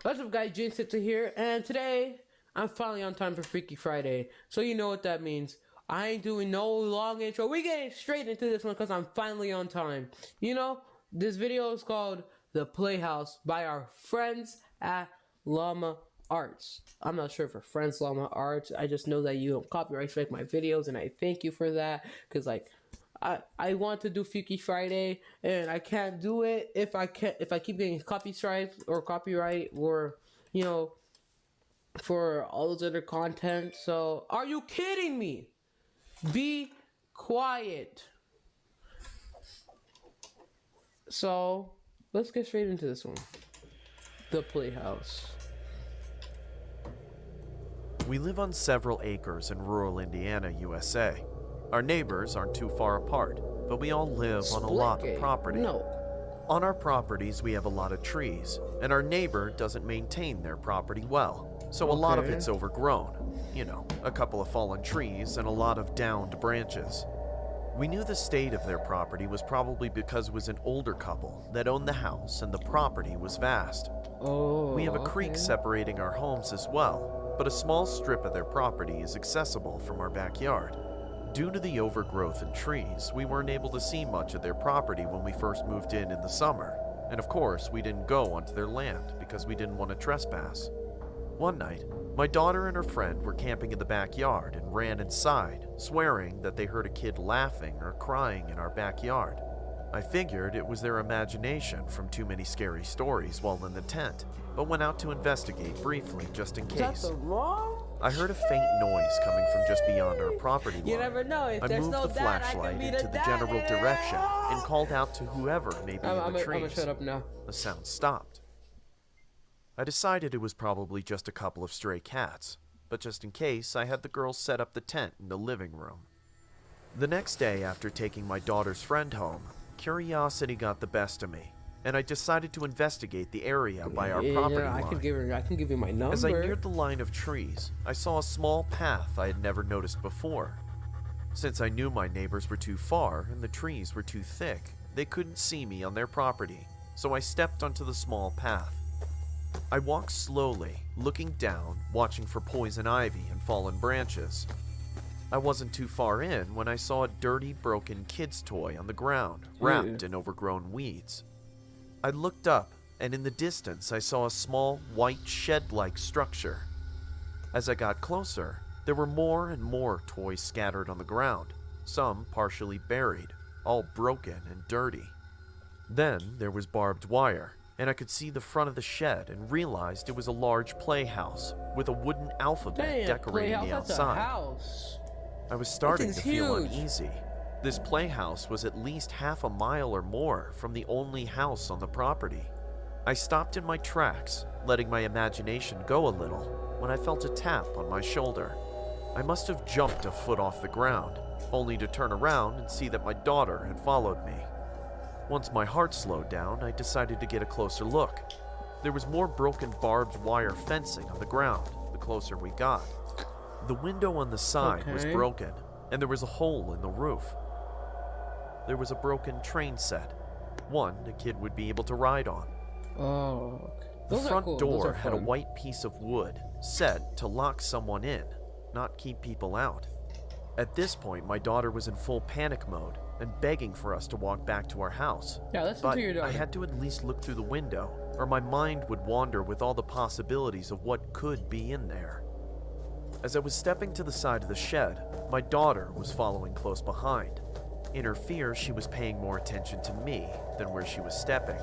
What's up, guys? Jinx here, and today I'm finally on time for Freaky Friday. So you know what that means. I ain't doing no long intro. We're getting straight into this one because I'm finally on time. You know, this video is called The Playhouse by our friends at Llama Arts. I'm not sure if we're friends Llama Arts. I just know that you don't copyright strike my videos, and I thank you for that. Because I want to do Freaky Friday, and I can't do it if I keep getting copy strikes or copyright or for all those other content. So are you kidding me? Be quiet. So let's get straight into this one. The Playhouse. We live on several acres in rural Indiana, USA. Our neighbors aren't too far apart, but we all live on a lot of property. No. On our properties, we have a lot of trees, and our neighbor doesn't maintain their property well, so a lot of it's overgrown. You know, a couple of fallen trees and a lot of downed branches. We knew the state of their property was probably because it was an older couple that owned the house and the property was vast. We have a creek separating our homes as well, but a small strip of their property is accessible from our backyard. Due to the overgrowth in trees, we weren't able to see much of their property when we first moved in the summer, and of course we didn't go onto their land because we didn't want to trespass. One night, my daughter and her friend were camping in the backyard and ran inside, swearing that they heard a kid laughing or crying in our backyard. I figured it was their imagination from too many scary stories while in the tent, but went out to investigate briefly just in case. I heard a faint noise coming from just beyond our property line. You never know. If I moved the flashlight into the general direction and called out to whoever may be in the trees. I'm gonna shut up now. The sound stopped. I decided it was probably just a couple of stray cats, but just in case, I had the girls set up the tent in the living room. The next day, after taking my daughter's friend home, curiosity got the best of me, and I decided to investigate the area by our property line. I can give you my number. As I neared the line of trees, I saw a small path I had never noticed before. Since I knew my neighbors were too far and the trees were too thick, they couldn't see me on their property, so I stepped onto the small path. I walked slowly, looking down, watching for poison ivy and fallen branches. I wasn't too far in when I saw a dirty, broken kid's toy on the ground, wrapped in overgrown weeds. I looked up, and in the distance I saw a small, white shed-like structure. As I got closer, there were more and more toys scattered on the ground, some partially buried, all broken and dirty. Then there was barbed wire, and I could see the front of the shed and realized it was a large playhouse with a wooden alphabet decorating the outside. I was starting to feel uneasy. This playhouse was at least half a mile or more from the only house on the property. I stopped in my tracks, letting my imagination go a little, when I felt a tap on my shoulder. I must have jumped a foot off the ground, only to turn around and see that my daughter had followed me. Once my heart slowed down, I decided to get a closer look. There was more broken barbed wire fencing on the ground the closer we got. The window on the side was broken, and there was a hole in the roof. There was a broken train set, one a kid would be able to ride on. The front door had a white piece of wood set to lock someone in, not keep people out. At this point, my daughter was in full panic mode and begging for us to walk back to our house. But I had to at least look through the window, or my mind would wander with all the possibilities of what could be in there. As I was stepping to the side of the shed, my daughter was following close behind. In her fear, she was paying more attention to me than where she was stepping,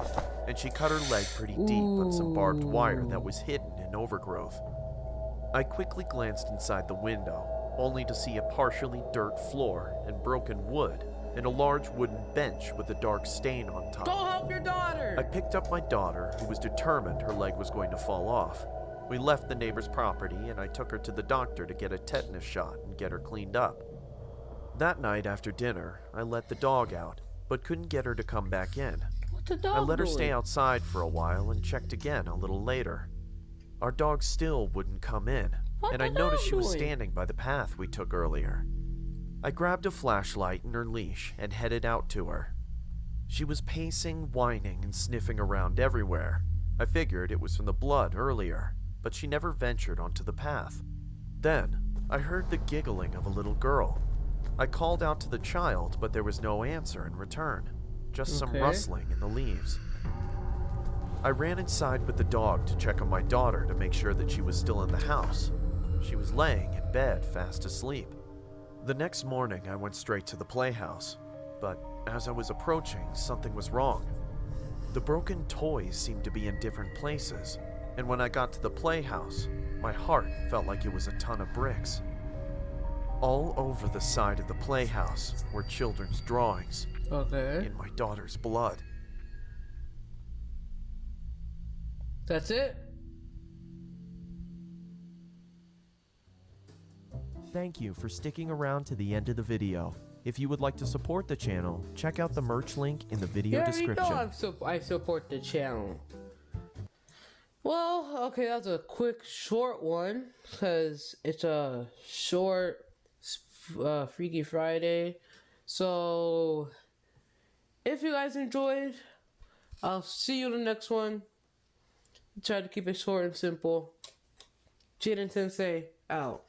and she cut her leg pretty deep on some barbed wire that was hidden in overgrowth. I quickly glanced inside the window, only to see a partially dirt floor and broken wood, and a large wooden bench with a dark stain on top. Go help your daughter! I picked up my daughter, who was determined her leg was going to fall off. We left the neighbor's property, and I took her to the doctor to get a tetanus shot and get her cleaned up. That night after dinner, I let the dog out, but couldn't get her to come back in. What's the dog I let her stay outside for a while and checked again a little later. Our dog still wouldn't come in, and I noticed she was standing by the path we took earlier. I grabbed a flashlight and her leash and headed out to her. She was pacing, whining, and sniffing around everywhere. I figured it was from the blood earlier, but she never ventured onto the path. Then, I heard the giggling of a little girl. I called out to the child, but there was no answer in return, just some rustling in the leaves. I ran inside with the dog to check on my daughter to make sure that she was still in the house. She was laying in bed fast asleep. The next morning, I went straight to the playhouse, but as I was approaching, something was wrong. The broken toys seemed to be in different places, and when I got to the playhouse, my heart felt like it was a ton of bricks. All over the side of the playhouse were children's drawings in my daughter's blood. That's it? Thank you for sticking around to the end of the video. If you would like to support the channel, check out the merch link in the video description. I support the channel. Well, okay, that's a quick, short one, because it's a short Freaky Friday. So, if you guys enjoyed, I'll see you in the next one. Try to keep it short and simple. Jaden Sensei, out.